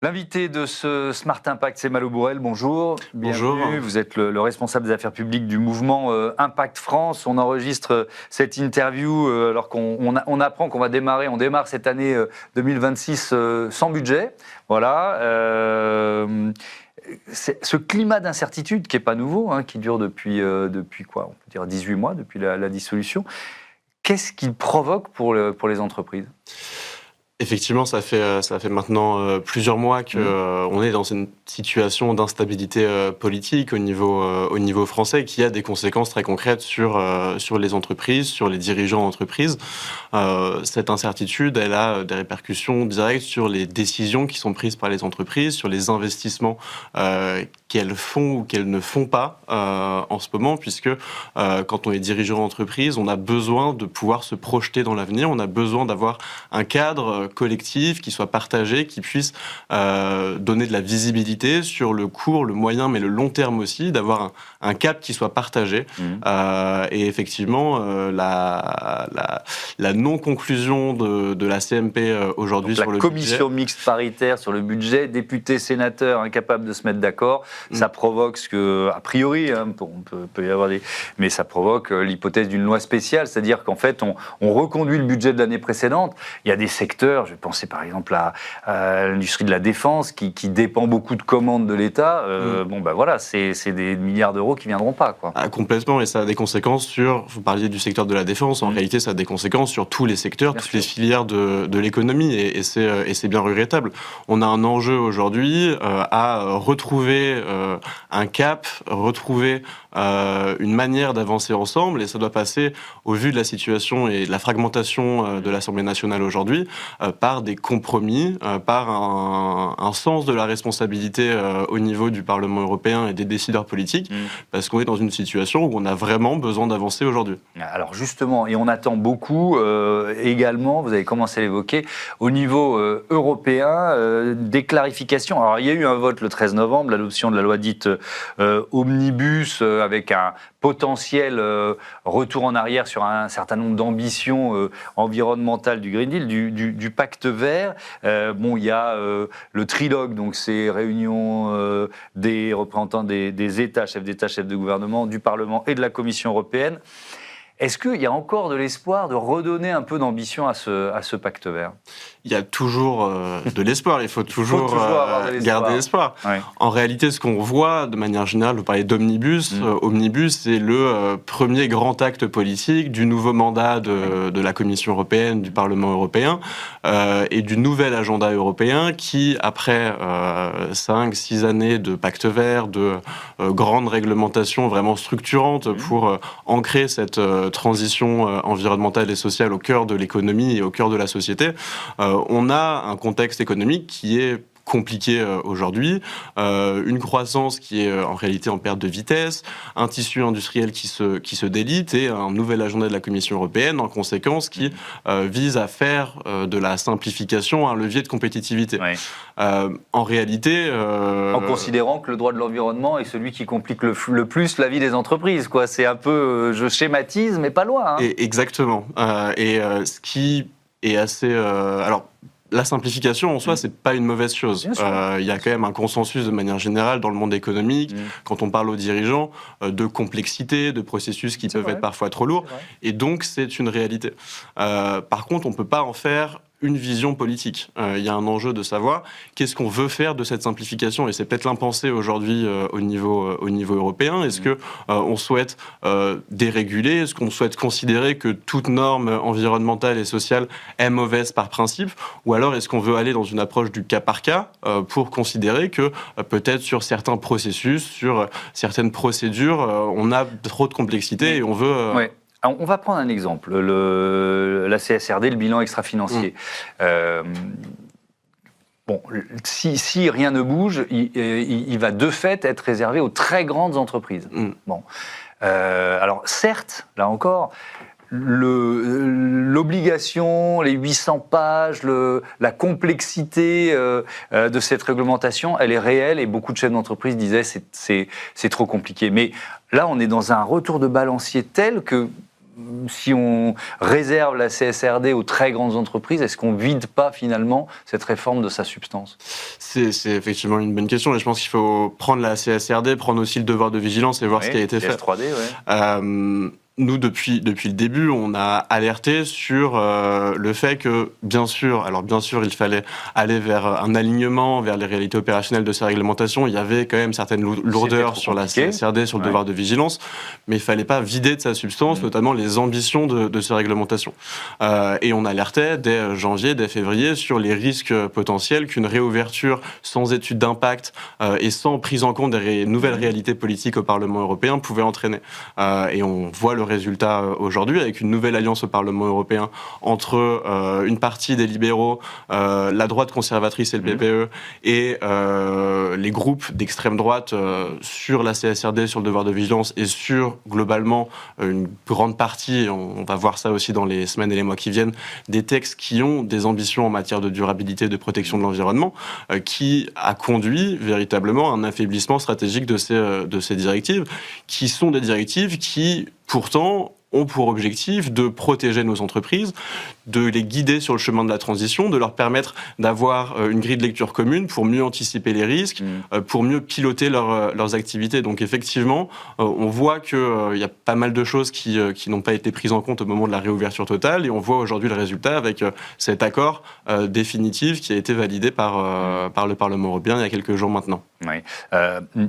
L'invité de ce Smart Impact, c'est Malo Bourrel. Bonjour. Bonjour. Bienvenue. Vous êtes le responsable des affaires publiques du mouvement Impact France. On enregistre cette interview alors qu'on apprend qu'on on démarre cette année 2026 sans budget. Voilà. Ce climat d'incertitude qui n'est pas nouveau, qui dure depuis quoi ? On peut dire 18 mois, depuis la dissolution. Qu'est-ce qu'il provoque pour les entreprises ? Effectivement, ça fait maintenant plusieurs mois qu'on est dans une situation d'instabilité politique au niveau français qui a des conséquences très concrètes sur les entreprises, sur les dirigeants d'entreprises. Cette incertitude, elle a des répercussions directes sur les décisions qui sont prises par les entreprises, sur les investissements qu'elles font ou qu'elles ne font pas en ce moment, puisque quand on est dirigeant d'entreprise, on a besoin de pouvoir se projeter dans l'avenir, on a besoin d'avoir un cadre collectif qui soit partagé, qui puisse donner de la visibilité sur le court, le moyen, mais le long terme aussi, d'avoir un cap qui soit partagé. Et effectivement, la non-conclusion de la CMP aujourd'hui sur le budget. La commission mixte paritaire sur le budget, députés, sénateurs incapables de se mettre d'accord, ça provoque ce que, a priori, peut y avoir mais ça provoque l'hypothèse d'une loi spéciale, c'est-à-dire qu'en fait, on reconduit le budget de l'année précédente. Il y a des secteurs, je vais penser par exemple à l'industrie de la défense, qui dépend beaucoup de commandes de l'État. Voilà, c'est des milliards d'euros qui ne viendront pas, quoi. Complètement, et ça a des conséquences sur, vous parliez du secteur de la défense, en réalité ça a des conséquences sur tous les secteurs, toutes les filières de l'économie, et c'est bien regrettable. On a un enjeu aujourd'hui à retrouver un cap, retrouver une manière d'avancer ensemble, et ça doit passer, au vu de la situation et de la fragmentation de l'Assemblée nationale aujourd'hui, par des compromis, par un sens de la responsabilité au niveau du Parlement européen et des décideurs politiques, parce qu'on est dans une situation où on a vraiment besoin d'avancer aujourd'hui. Alors justement, et on attend beaucoup également, vous avez commencé à l'évoquer, au niveau européen, des clarifications. Alors il y a eu un vote le 13 novembre, l'adoption de la loi dite Omnibus, avec un potentiel retour en arrière sur un certain nombre d'ambitions environnementales du Green Deal, du pacte vert. Il y a le trilogue, donc ces réunions des représentants des États, chefs d'État, chefs de gouvernement, du Parlement et de la Commission européenne. Est-ce qu'il y a encore de l'espoir de redonner un peu d'ambition à ce pacte vert ? Il y a toujours de l'espoir, il faut toujours garder l'espoir. Ouais. En réalité, ce qu'on voit de manière générale, vous parlez d'Omnibus, Omnibus, c'est le premier grand acte politique du nouveau mandat de la Commission européenne, du Parlement européen, et du nouvel agenda européen qui, après 5-6 années de pacte vert, de grandes réglementations vraiment structurantes pour ancrer cette transition environnementale et sociale au cœur de l'économie et au cœur de la société, on a un contexte économique qui est compliqué aujourd'hui, une croissance qui est en réalité en perte de vitesse, un tissu industriel qui se délite et un nouvel agenda de la Commission européenne en conséquence qui vise à faire de la simplification un levier de compétitivité. Ouais. En réalité... En considérant que le droit de l'environnement est celui qui complique le plus la vie des entreprises, quoi. C'est un peu, je schématise, mais pas loin. Exactement. Ce qui est assez... La simplification en soi, c'est pas une mauvaise chose. Il y a quand même un consensus de manière générale dans le monde économique, quand on parle aux dirigeants, de complexité, de processus qui peuvent être parfois trop lourds. Et donc, c'est une réalité. Par contre, on peut pas en faire une vision politique. Il y a un enjeu de savoir qu'est-ce qu'on veut faire de cette simplification, et c'est peut-être l'impensé aujourd'hui au niveau européen. Est-ce que on souhaite déréguler? Est-ce qu'on souhaite considérer que toute norme environnementale et sociale est mauvaise par principe? Ou alors est-ce qu'on veut aller dans une approche du cas par cas pour considérer que peut-être sur certains processus, sur certaines procédures, on a trop de complexité et on veut... Alors, on va prendre un exemple, la CSRD, le bilan extra-financier. Si rien ne bouge, il va de fait être réservé aux très grandes entreprises. Alors certes, là encore, l'obligation, les 800 pages, la complexité de cette réglementation, elle est réelle, et beaucoup de chefs d'entreprise disaient c'est trop compliqué. Mais là, on est dans un retour de balancier tel que si on réserve la CSRD aux très grandes entreprises, est-ce qu'on ne vide pas finalement cette réforme de sa substance ? C'est effectivement une bonne question et je pense qu'il faut prendre la CSRD, prendre aussi le devoir de vigilance et voir ce qui a été fait. CS3D, ouais. Nous, depuis le début, on a alerté sur le fait que, bien sûr, il fallait aller vers un alignement, vers les réalités opérationnelles de ces réglementations. Il y et quand même certaines lourdeurs sur la CSRD, sur le devoir de vigilance, mais il ne fallait pas vider de sa substance, notamment les ambitions de ces réglementations. Et on alertait dès janvier, dès février, sur les risques potentiels qu'une réouverture sans étude d'impact et sans prise en compte des nouvelles réalités politiques au Parlement européen pouvait entraîner. Et on voit le résultat aujourd'hui avec une nouvelle alliance au Parlement européen entre une partie des libéraux, la droite conservatrice et le PPE et les groupes d'extrême droite sur la CSRD, sur le devoir de vigilance et sur globalement une grande partie, on va voir ça aussi dans les semaines et les mois qui viennent, des textes qui ont des ambitions en matière de durabilité et de protection de l'environnement, qui a conduit véritablement à un affaiblissement stratégique de ces directives, qui sont des directives qui pourtant ont pour objectif de protéger nos entreprises, de les guider sur le chemin de la transition, de leur permettre d'avoir une grille de lecture commune pour mieux anticiper les risques, pour mieux piloter leurs activités. Donc effectivement, on voit qu'il y a pas mal de choses qui n'ont pas été prises en compte au moment de la réouverture totale et on voit aujourd'hui le résultat avec cet accord définitif qui a été validé par le Parlement européen il y a quelques jours maintenant. Oui.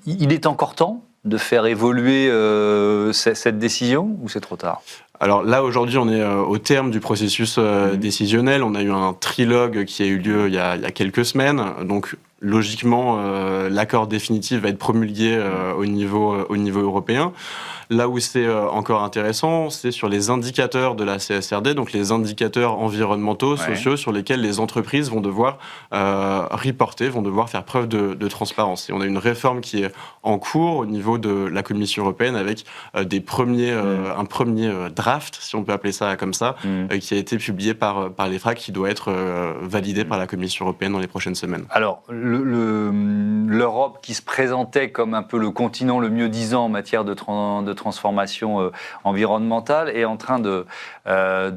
Il est encore temps de faire évoluer cette décision ou c'est trop tard ? Alors là, aujourd'hui, on est au terme du processus décisionnel. On a eu un trilogue qui a eu lieu il y a quelques semaines. Donc, logiquement, l'accord définitif va être promulgué au niveau européen. Là où c'est encore intéressant, c'est sur les indicateurs de la CSRD, donc les indicateurs environnementaux, sociaux, sur lesquels les entreprises vont devoir reporter, vont devoir faire preuve de transparence. Et on a une réforme qui est en cours au niveau de la Commission européenne avec un premier draft, si on peut appeler ça comme ça, qui a été publié par l'EFRAG, qui doit être validé par la Commission européenne dans les prochaines semaines. Alors, l'Europe qui se présentait comme un peu le continent le mieux disant en matière de transformation environnementale est en train de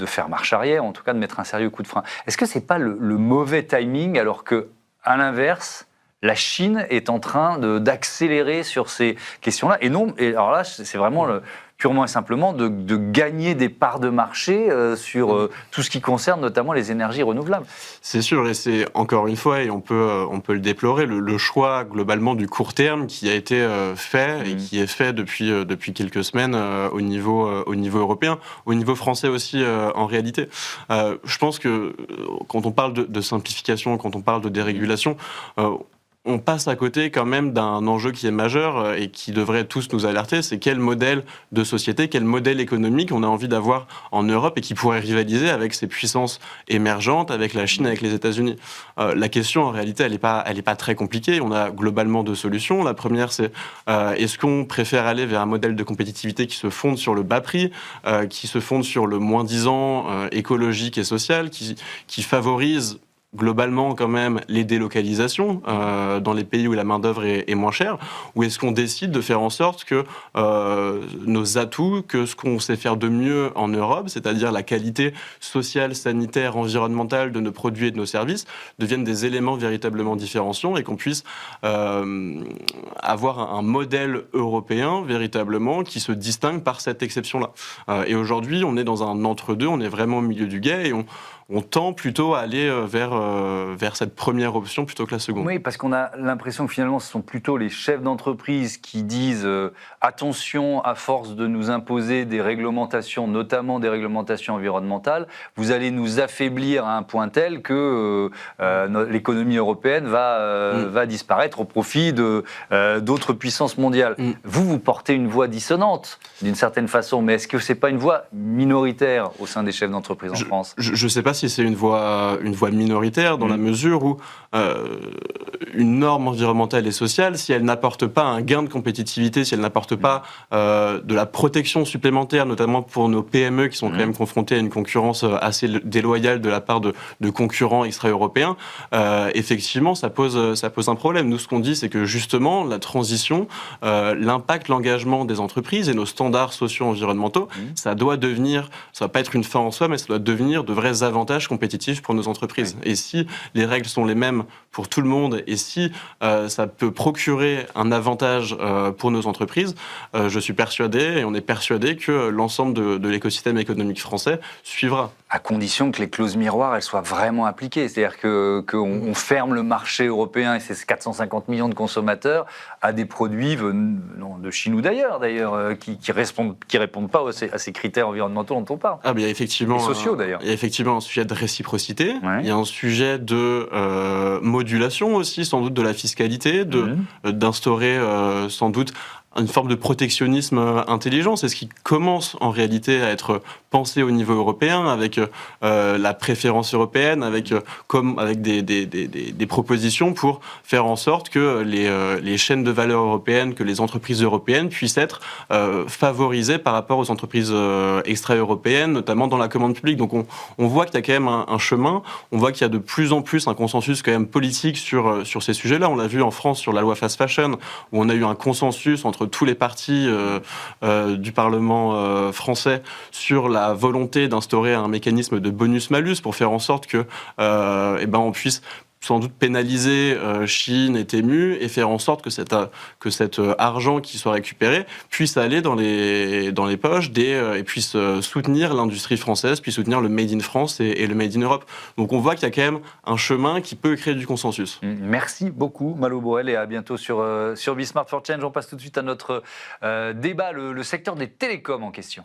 faire marche arrière, en tout cas de mettre un sérieux coup de frein. Est-ce que ce n'est pas le mauvais timing alors qu'à l'inverse, la Chine est en train d'accélérer sur ces questions-là et alors là, c'est vraiment purement et simplement de gagner des parts de marché sur tout ce qui concerne notamment les énergies renouvelables. C'est sûr, et c'est encore une fois, et on peut le déplorer, le choix globalement du court terme qui a été fait et qui est fait depuis quelques semaines au niveau européen, au niveau français aussi en réalité. Je pense que quand on parle de simplification, quand on parle de dérégulation, on passe à côté quand même d'un enjeu qui est majeur et qui devrait tous nous alerter, c'est quel modèle de société, quel modèle économique on a envie d'avoir en Europe et qui pourrait rivaliser avec ces puissances émergentes, avec la Chine, avec les États-Unis. La question, en réalité, elle est pas très compliquée. On a globalement deux solutions. La première, c'est est-ce qu'on préfère aller vers un modèle de compétitivité qui se fonde sur le bas prix, qui se fonde sur le moins-disant écologique et social, qui favorise globalement quand même les délocalisations dans les pays où la main-d'œuvre est moins chère, ou est-ce qu'on décide de faire en sorte que nos atouts, que ce qu'on sait faire de mieux en Europe, c'est-à-dire la qualité sociale, sanitaire, environnementale de nos produits et de nos services, deviennent des éléments véritablement différenciants et qu'on puisse avoir un modèle européen véritablement qui se distingue par cette exception-là. Et aujourd'hui, on est dans un entre-deux, on est vraiment au milieu du gué et on tend plutôt à aller vers cette première option plutôt que la seconde. Oui, parce qu'on a l'impression que finalement, ce sont plutôt les chefs d'entreprise qui disent attention, à force de nous imposer des réglementations, notamment des réglementations environnementales, vous allez nous affaiblir à un point tel que l'économie européenne va disparaître au profit d'autres puissances mondiales. Vous portez une voix dissonante, d'une certaine façon, mais est-ce que ce n'est pas une voix minoritaire au sein des chefs d'entreprise en France ? Je ne sais pas si c'est une voix minoritaire. sécuritaire dans la mesure où une norme environnementale et sociale, si elle n'apporte pas un gain de compétitivité, si elle n'apporte pas de la protection supplémentaire, notamment pour nos PME qui sont quand même confrontées à une concurrence assez déloyale de la part de concurrents extra-européens, effectivement, ça pose un problème. Nous, ce qu'on dit, c'est que justement, la transition, l'impact, l'engagement des entreprises et nos standards socio-environnementaux, ça doit pas être une fin en soi, mais ça doit devenir de vrais avantages compétitifs pour nos entreprises. Et si les règles sont les mêmes pour tout le monde, et si ça peut procurer un avantage pour nos entreprises, je suis persuadé, et on est persuadé que l'ensemble de l'écosystème économique français suivra. À condition que les clauses miroirs, elles soient vraiment appliquées. C'est-à-dire qu'on ferme le marché européen et ses 450 millions de consommateurs à des produits venant de Chine ou d'ailleurs, qui répondent pas à ces critères environnementaux dont on parle. Ah, bien, effectivement, et sociaux d'ailleurs. Il y a effectivement un sujet de réciprocité, Ouais. il y a un sujet de modulation aussi, sans doute de la fiscalité, d'instaurer sans doute une forme de protectionnisme intelligent. C'est ce qui commence en réalité à être pensé au niveau européen, avec la préférence européenne, avec des propositions pour faire en sorte que les chaînes de valeur européennes, que les entreprises européennes puissent être favorisées par rapport aux entreprises extra-européennes, notamment dans la commande publique. Donc on voit qu'il y a quand même un chemin, on voit qu'il y a de plus en plus un consensus quand même politique sur ces sujets-là. On l'a vu en France sur la loi Fast Fashion, où on a eu un consensus entre tous les partis du Parlement français sur la volonté d'instaurer un mécanisme de bonus-malus pour faire en sorte que on puisse sans doute pénaliser Chine et Temu et faire en sorte que cet argent qui soit récupéré puisse aller dans les poches et puisse soutenir l'industrie française, puisse soutenir le Made in France et le Made in Europe. Donc on voit qu'il y a quand même un chemin qui peut créer du consensus. Merci beaucoup Malo Borel et à bientôt sur Be Smart for Change. On passe tout de suite à notre débat, le secteur des télécoms en question.